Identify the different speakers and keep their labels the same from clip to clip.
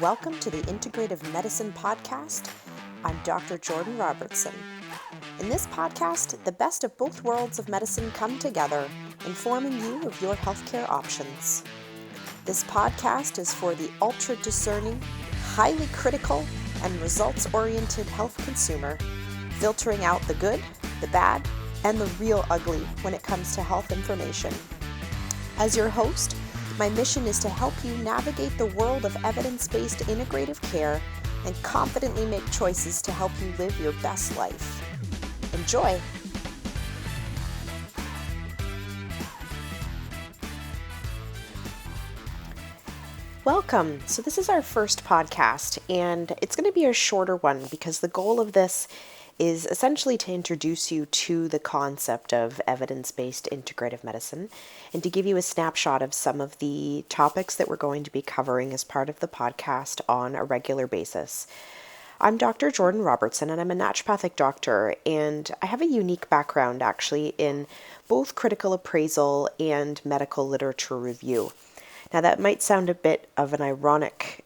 Speaker 1: Welcome to the Integrative Medicine Podcast. I'm Dr. Jordan Robertson. In this podcast, the best of both worlds of medicine come together, informing you of your healthcare options. This podcast is for the ultra-discerning, highly critical, and results-oriented health consumer, filtering out the good, the bad, and the real ugly when it comes to health information. As your host, my mission is to help you navigate the world of evidence-based integrative care and confidently make choices to help you live your best life. Enjoy! Welcome. So this is our first podcast, and it's going to be a shorter one because the goal of this is essentially to introduce you to the concept of evidence-based integrative medicine and to give you a snapshot of some of the topics that we're going to be covering as part of the podcast on a regular basis. I'm Dr. Jordan Robertson, and I'm a naturopathic doctor, and I have a unique background actually in both critical appraisal and medical literature review. Now that might sound a bit of an ironic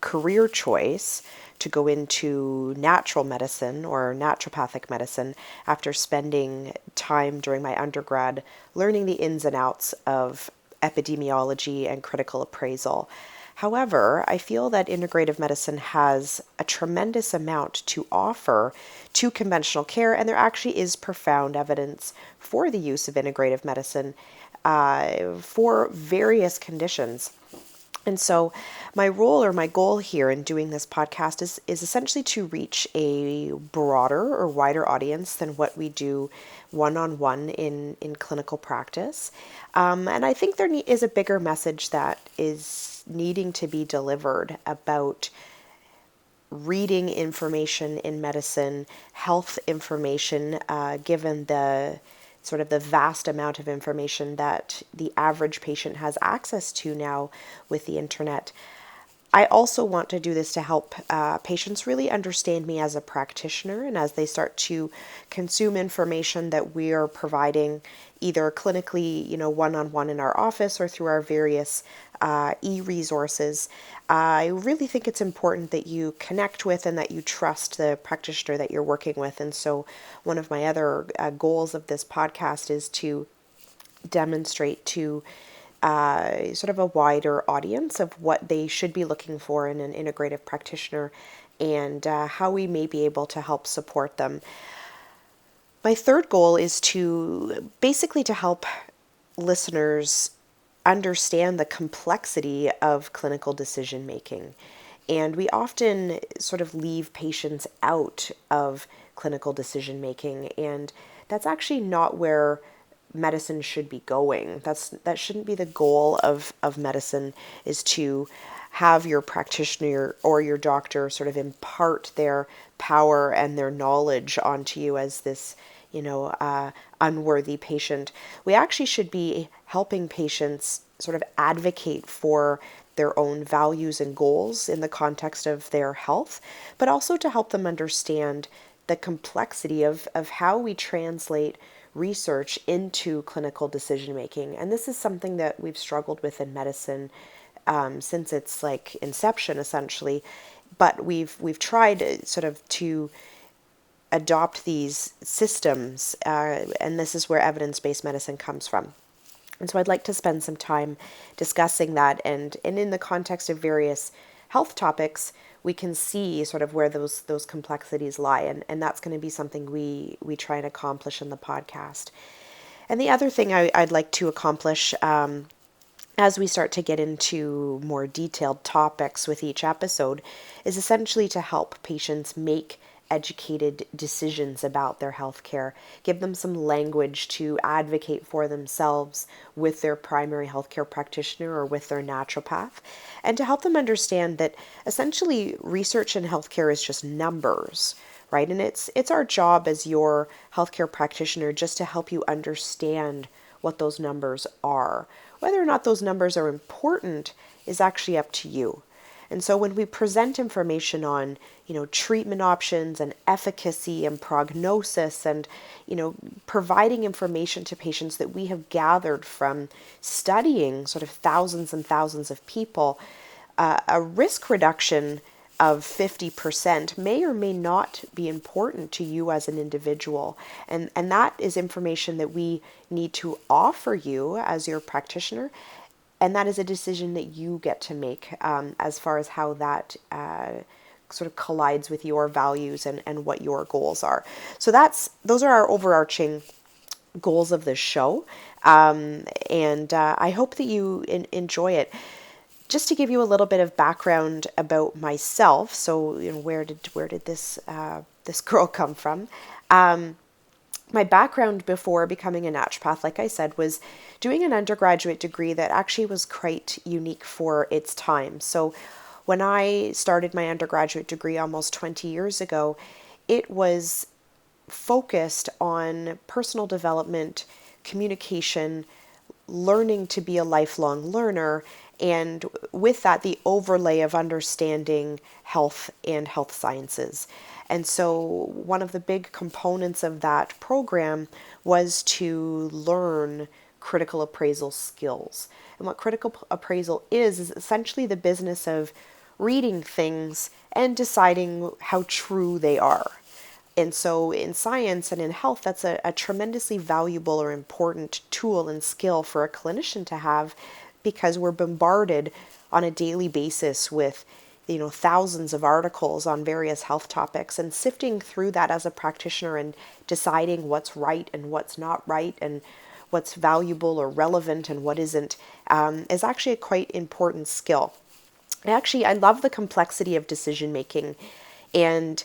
Speaker 1: career choice to go into natural medicine or naturopathic medicine after spending time during my undergrad learning the ins and outs of epidemiology and critical appraisal. However, I feel that integrative medicine has a tremendous amount to offer to conventional care, and there actually is profound evidence for the use of integrative medicine for various conditions. And so my role or my goal here in doing this podcast is essentially to reach a broader or wider audience than what we do one-on-one in clinical practice. And I think there is a bigger message that is needing to be delivered about reading information in medicine, health information, given the sort of the vast amount of information that the average patient has access to now with the internet. I also want to do this to help patients really understand me as a practitioner, and as they start to consume information that we are providing either clinically, one-on-one in our office or through our various e-resources. I really think it's important that you connect with and that you trust the practitioner that you're working with. And so one of my other goals of this podcast is to demonstrate to sort of a wider audience of what they should be looking for in an integrative practitioner and how we may be able to help support them. My third goal is to basically to help listeners understand the complexity of clinical decision making. And we often sort of leave patients out of clinical decision making, and that's actually not where medicine should be going. That shouldn't be the goal of medicine, is to have your practitioner or your doctor sort of impart their power and their knowledge onto you as this unworthy patient. We actually should be helping patients sort of advocate for their own values and goals in the context of their health, but also to help them understand the complexity of how we translate research into clinical decision making. And this is something that we've struggled with in medicine since its inception, essentially. But we've tried sort of to adopt these systems, and this is where evidence-based medicine comes from. And so I'd like to spend some time discussing that, and in the context of various health topics, we can see sort of where those complexities lie, and that's going to be something we try and accomplish in the podcast. And the other thing I'd like to accomplish as we start to get into more detailed topics with each episode is essentially to help patients make educated decisions about their healthcare, give them some language to advocate for themselves with their primary healthcare practitioner or with their naturopath, and to help them understand that essentially research in healthcare is just numbers, right? And it's our job as your healthcare practitioner just to help you understand what those numbers are. Whether or not those numbers are important is actually up to you. And so when we present information on, treatment options and efficacy and prognosis and, providing information to patients that we have gathered from studying sort of thousands and thousands of people, a risk reduction of 50% may or may not be important to you as an individual. And that is information that we need to offer you as your practitioner. And that is a decision that you get to make as far as how that sort of collides with your values and what your goals are. So those are our overarching goals of this show. And I hope that you enjoy it. Just to give you a little bit of background about myself, so where did this girl come from? My background before becoming a naturopath, like I said, was doing an undergraduate degree that actually was quite unique for its time. So when I started my undergraduate degree almost 20 years ago, it was focused on personal development, communication, learning to be a lifelong learner, and with that, the overlay of understanding health and health sciences. And so one of the big components of that program was to learn critical appraisal skills. And what critical appraisal is essentially the business of reading things and deciding how true they are. And so in science and in health, that's a tremendously valuable or important tool and skill for a clinician to have, because we're bombarded on a daily basis with thousands of articles on various health topics, and sifting through that as a practitioner and deciding what's right and what's not right and what's valuable or relevant and what isn't is actually a quite important skill. I love the complexity of decision making, and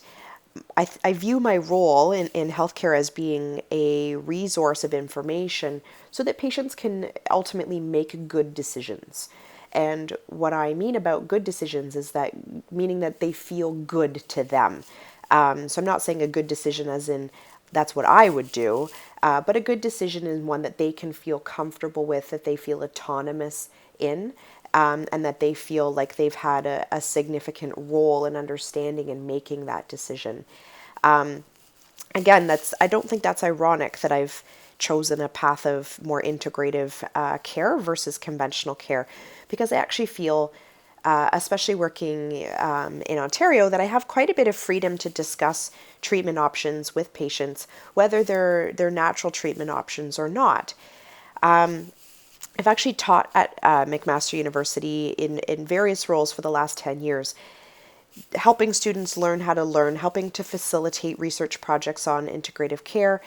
Speaker 1: I view my role in healthcare as being a resource of information so that patients can ultimately make good decisions. And what I mean about good decisions is that meaning that they feel good to them. So I'm not saying a good decision as in that's what I would do, but a good decision is one that they can feel comfortable with, that they feel autonomous in, and that they feel like they've had a significant role in understanding and making that decision. Again, I don't think that's ironic that I've chosen a path of more integrative care versus conventional care, because I actually feel, especially working in Ontario, that I have quite a bit of freedom to discuss treatment options with patients, whether they're natural treatment options or not. I've actually taught at McMaster University in various roles for the last 10 years, helping students learn how to learn, helping to facilitate research projects on integrative care,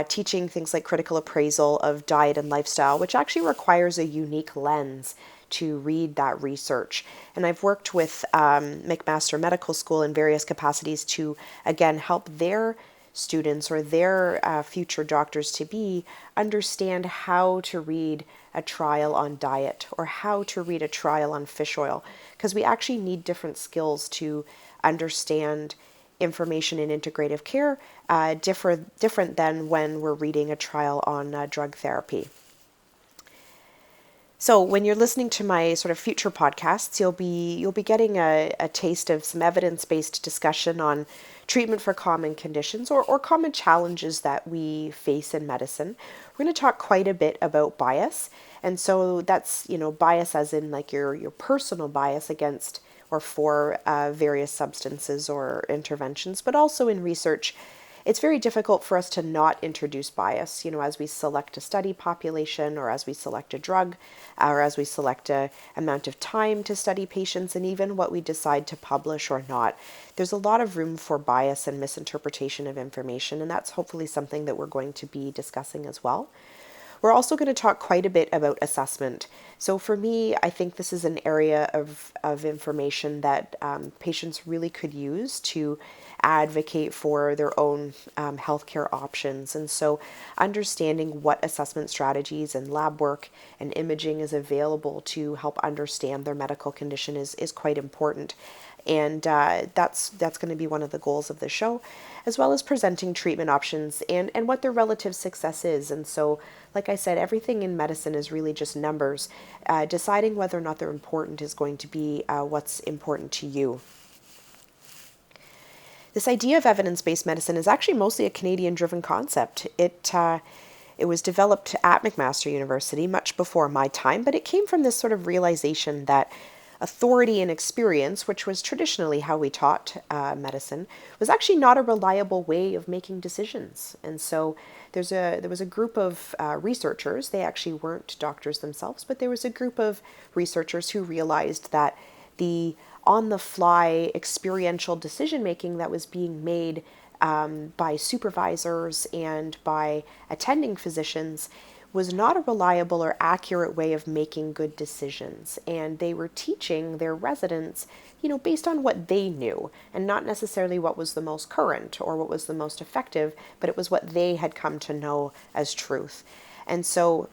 Speaker 1: teaching things like critical appraisal of diet and lifestyle, which actually requires a unique lens to read that research. And I've worked with McMaster Medical School in various capacities to, again, help their students or their future doctors to be understand how to read a trial on diet or how to read a trial on fish oil, because we actually need different skills to understand information in integrative care, different than when we're reading a trial on drug therapy. So when you're listening to my sort of future podcasts, you'll be getting a taste of some evidence-based discussion on treatment for common conditions or common challenges that we face in medicine. We're going to talk quite a bit about bias. And so that's, bias as in like your personal bias against or for various substances or interventions, but also in research. It's very difficult for us to not introduce bias, as we select a study population or as we select a drug or as we select a amount of time to study patients, and even what we decide to publish or not. There's a lot of room for bias and misinterpretation of information, and that's hopefully something that we're going to be discussing as well. We're also going to talk quite a bit about assessment. So for me, I think this is an area of information that patients really could use to advocate for their own healthcare options. And so understanding what assessment strategies and lab work and imaging is available to help understand their medical condition is quite important. And that's going to be one of the goals of the show, as well as presenting treatment options and what their relative success is. And so, like I said, everything in medicine is really just numbers. Deciding whether or not they're important is going to be what's important to you. This idea of evidence-based medicine is actually mostly a Canadian-driven concept. It was developed at McMaster University much before my time, but it came from this sort of realization that authority and experience, which was traditionally how we taught medicine, was actually not a reliable way of making decisions. And so there was a group of researchers. They actually weren't doctors themselves, but there was a group of researchers who realized that the on-the-fly experiential decision-making that was being made by supervisors and by attending physicians was not a reliable or accurate way of making good decisions. And they were teaching their residents, based on what they knew and not necessarily what was the most current or what was the most effective, but it was what they had come to know as truth. And so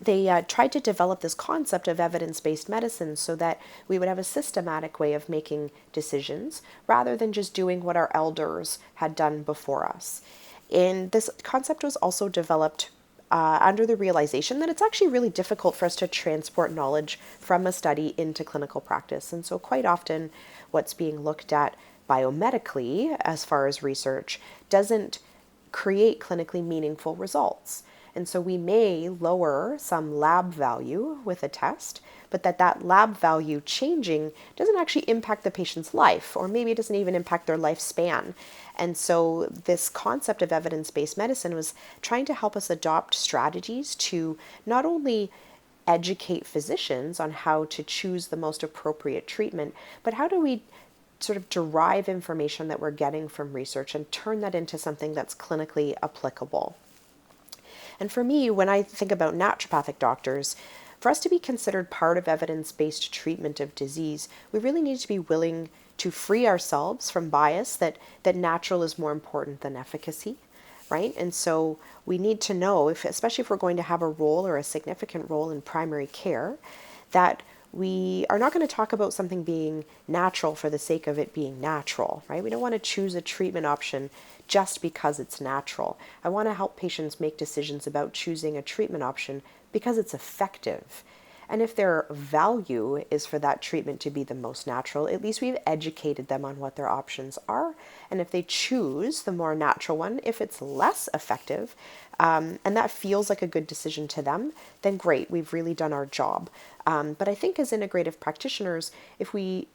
Speaker 1: they tried to develop this concept of evidence-based medicine so that we would have a systematic way of making decisions rather than just doing what our elders had done before us. And this concept was also developed under the realization that it's actually really difficult for us to transport knowledge from a study into clinical practice. And so quite often what's being looked at biomedically as far as research doesn't create clinically meaningful results. And so we may lower some lab value with a test, but that lab value changing doesn't actually impact the patient's life, or maybe it doesn't even impact their lifespan. And so this concept of evidence-based medicine was trying to help us adopt strategies to not only educate physicians on how to choose the most appropriate treatment, but how do we sort of derive information that we're getting from research and turn that into something that's clinically applicable. And for me, when I think about naturopathic doctors, for us to be considered part of evidence-based treatment of disease, we really need to be willing to free ourselves from bias that natural is more important than efficacy, right? And so we need to know, especially if we're going to have a role or a significant role in primary care, that we are not going to talk about something being natural for the sake of it being natural, right? We don't want to choose a treatment option just because it's natural. I want to help patients make decisions about choosing a treatment option because it's effective. And if their value is for that treatment to be the most natural, at least we've educated them on what their options are. And if they choose the more natural one, if it's less effective, and that feels like a good decision to them, then great, we've really done our job. But I think as integrative practitioners, if we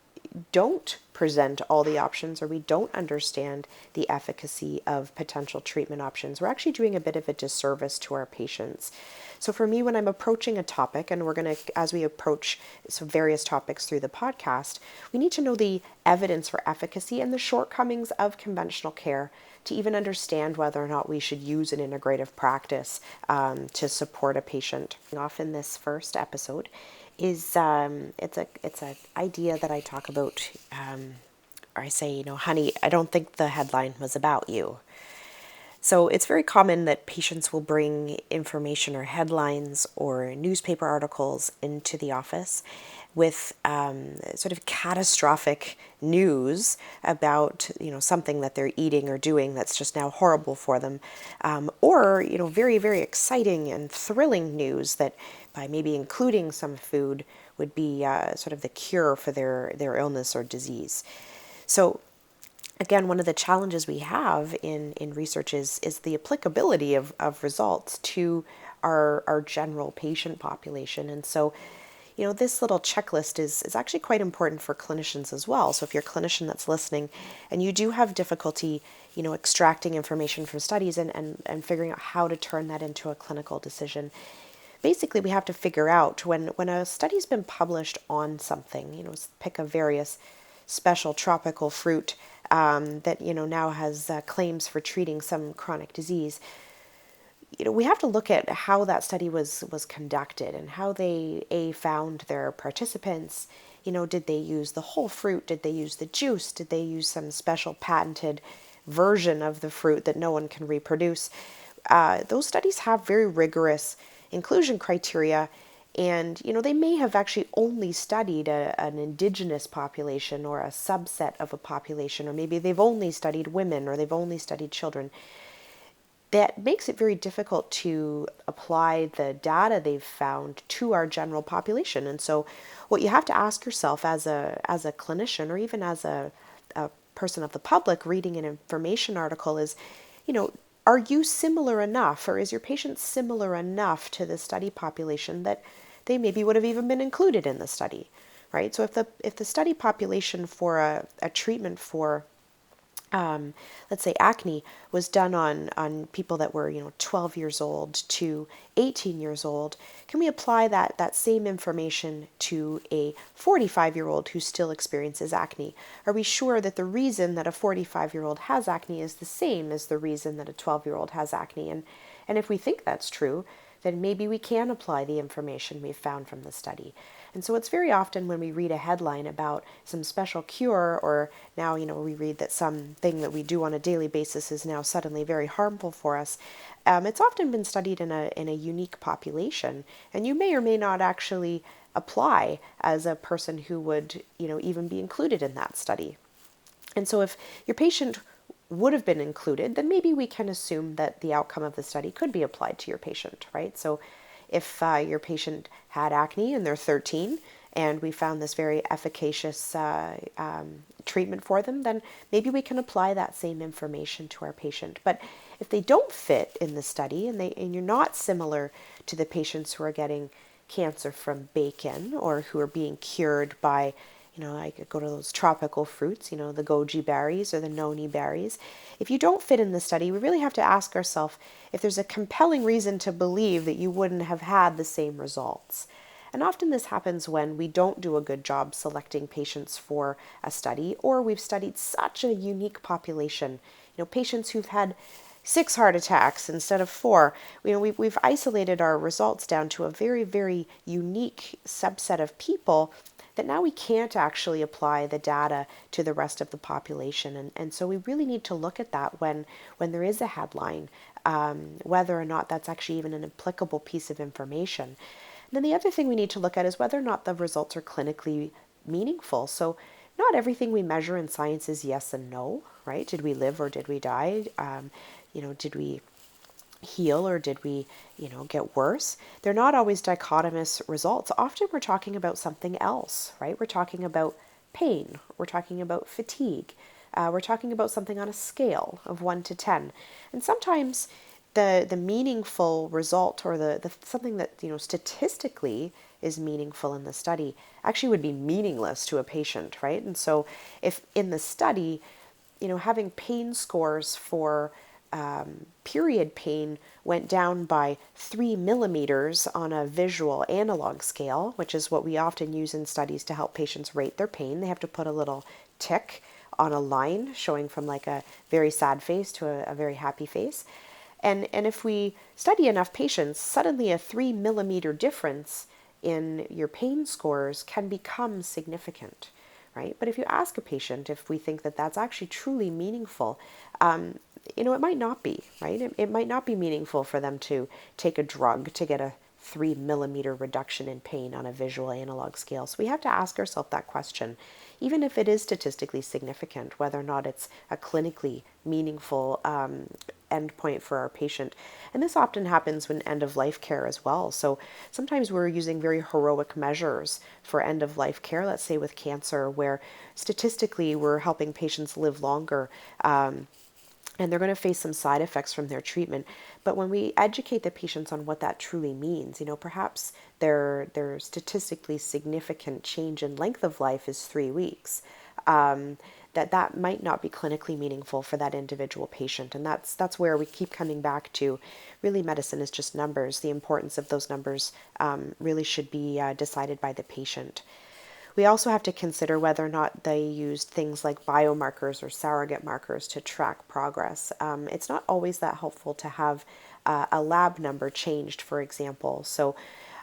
Speaker 1: don't present all the options or we don't understand the efficacy of potential treatment options, we're actually doing a bit of a disservice to our patients. So for me, when I'm approaching a topic, and we're going to, as we approach some various topics through the podcast, we need to know the evidence for efficacy and the shortcomings of conventional care to even understand whether or not we should use an integrative practice to support a patient. Off in this first episode is it's a idea that I talk about, or I say, honey, I don't think the headline was about you. So it's very common that patients will bring information or headlines or newspaper articles into the office with sort of catastrophic news about something that they're eating or doing that's just now horrible for them, or very, very exciting and thrilling news that by maybe including some food would be sort of the cure for their illness or disease. So again, one of the challenges we have in research is the applicability of results to our general patient population. And so, this little checklist is actually quite important for clinicians as well. So if you're a clinician that's listening and you do have difficulty, extracting information from studies and figuring out how to turn that into a clinical decision, basically we have to figure out when a study's been published on something, pick a various special tropical fruit that now has claims for treating some chronic disease. We have to look at how that study was conducted and how they found their participants. Did they use the whole fruit? Did they use the juice? Did they use some special patented version of the fruit that no one can reproduce? Those studies have very rigorous inclusion criteria. And, they may have actually only studied an indigenous population or a subset of a population, or maybe they've only studied women or they've only studied children. That makes it very difficult to apply the data they've found to our general population. And so what you have to ask yourself as a clinician or even as a person of the public reading an information article is, are you similar enough, or is your patient similar enough to the study population that they maybe would have even been included in the study, right? So if the study population for a treatment for let's say acne was done on people that were 12 years old to 18 years old, can we apply that same information to a 45-year-old who still experiences acne? Are we sure that the reason that a 45-year-old has acne is the same as the reason that a 12-year-old has acne? And if we think that's true, then maybe we can apply the information we've found from the study. And so it's very often when we read a headline about some special cure, or now, we read that something that we do on a daily basis is now suddenly very harmful for us. It's often been studied in a unique population, and you may or may not actually apply as a person who would, even be included in that study. And so if your patient would have been included, then maybe we can assume that the outcome of the study could be applied to your patient, right? So if your patient had acne and they're 13 and we found this very efficacious treatment for them, then maybe we can apply that same information to our patient. But if they don't fit in the study and you're not similar to the patients who are getting cancer from bacon or who are being cured by I could go to those tropical fruits, the goji berries or the noni berries. If you don't fit in the study, we really have to ask ourselves if there's a compelling reason to believe that you wouldn't have had the same results. And often this happens when we don't do a good job selecting patients for a study, or we've studied such a unique population, patients who've had 6 heart attacks instead of 4. We've isolated our results down to a very, very unique subset of people that now we can't actually apply the data to the rest of the population. And so we really need to look at that when there is a headline, whether or not that's actually even an applicable piece of information. And then the other thing we need to look at is whether or not the results are clinically meaningful. So not everything we measure in science is yes and no, right? Did we live or did we die? Did we heal or did we, get worse? They're not always dichotomous results. Often we're talking about something else, right? We're talking about pain. We're talking about fatigue. We're talking about something on a scale of 1 to 10. And sometimes the meaningful result or the something that, statistically is meaningful in the study actually would be meaningless to a patient, right? And so if in the study, having pain scores for period pain went down by 3 millimeters on a visual analog scale, which is what we often use in studies to help patients rate their pain. They have to put a little tick on a line showing from like a very sad face to a very happy face. And if we study enough patients, suddenly a 3 millimeter difference in your pain scores can become significant, right? But if you ask a patient if we think that that's actually truly meaningful, it might not be, right? It might not be meaningful for them to take a drug to get a 3 millimeter reduction in pain on a visual analog scale. So we have to ask ourselves that question, even if it is statistically significant, whether or not it's a clinically meaningful endpoint for our patient. And this often happens when end-of-life care as well. So sometimes we're using very heroic measures for end-of-life care, let's say with cancer, where statistically we're helping patients live longer, and they're going to face some side effects from their treatment. But when we educate the patients on what that truly means, perhaps their statistically significant change in length of life is 3 weeks. That might not be clinically meaningful for that individual patient. And that's where we keep coming back to, really medicine is just numbers. The importance of those numbers really should be decided by the patient. We also have to consider whether or not they used things like biomarkers or surrogate markers to track progress. It's not always that helpful to have a lab number changed, for example. So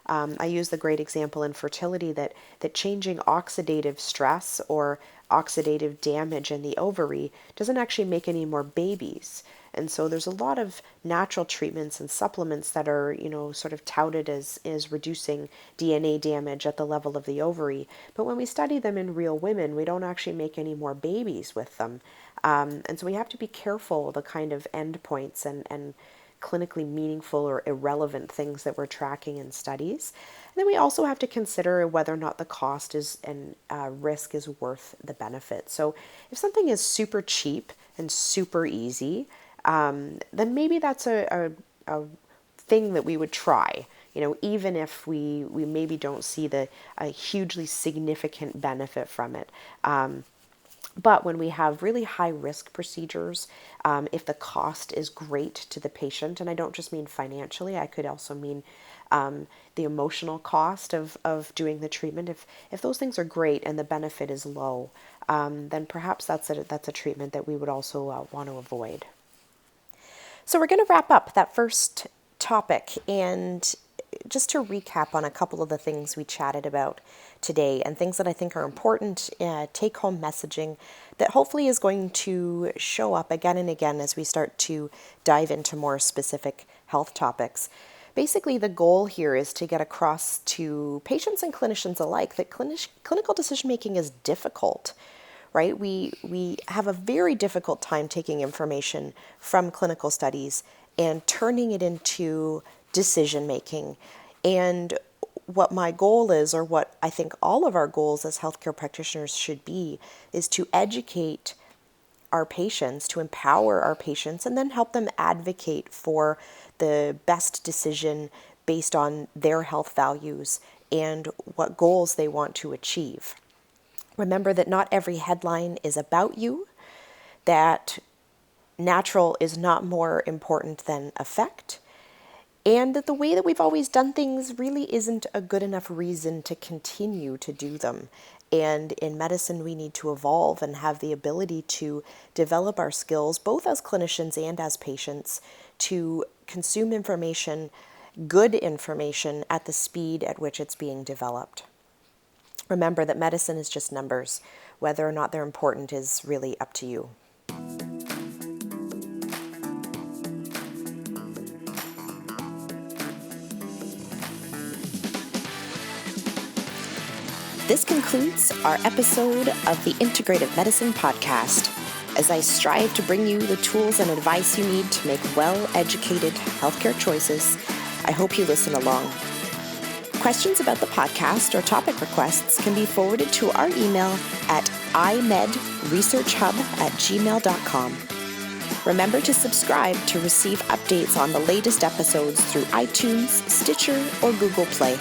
Speaker 1: I use the great example in fertility that changing oxidative stress or oxidative damage in the ovary doesn't actually make any more babies. And so there's a lot of natural treatments and supplements that are, sort of touted as reducing DNA damage at the level of the ovary. But when we study them in real women, we don't actually make any more babies with them. And so we have to be careful the kind of endpoints and clinically meaningful or irrelevant things that we're tracking in studies. And then we also have to consider whether or not the cost is and risk is worth the benefit. So if something is super cheap and super easy, then maybe that's a thing that we would try. even if we maybe don't see a hugely significant benefit from it. But when we have really high risk procedures, if the cost is great to the patient, and I don't just mean financially, I could also mean the emotional cost of doing the treatment. If those things are great and the benefit is low, then perhaps that's a treatment that we would also want to avoid. So we're going to wrap up that first topic, and just to recap on a couple of the things we chatted about today and things that I think are important take-home messaging that hopefully is going to show up again and again as we start to dive into more specific health topics. Basically, the goal here is to get across to patients and clinicians alike that clinical decision-making is difficult. Right? We have a very difficult time taking information from clinical studies and turning it into decision making. And what my goal is, or what I think all of our goals as healthcare practitioners should be, is to educate our patients, to empower our patients, and then help them advocate for the best decision based on their health values and what goals they want to achieve. Remember that not every headline is about you, that natural is not more important than effect, and that the way that we've always done things really isn't a good enough reason to continue to do them. And in medicine, we need to evolve and have the ability to develop our skills, both as clinicians and as patients, to consume information, good information, at the speed at which it's being developed. Remember that medicine is just numbers. Whether or not they're important is really up to you. This concludes our episode of the Integrative Medicine Podcast. As I strive to bring you the tools and advice you need to make well-educated healthcare choices, I hope you listen along. Questions about the podcast or topic requests can be forwarded to our email at imedresearchhub@gmail.com. Remember to subscribe to receive updates on the latest episodes through iTunes, Stitcher, or Google Play.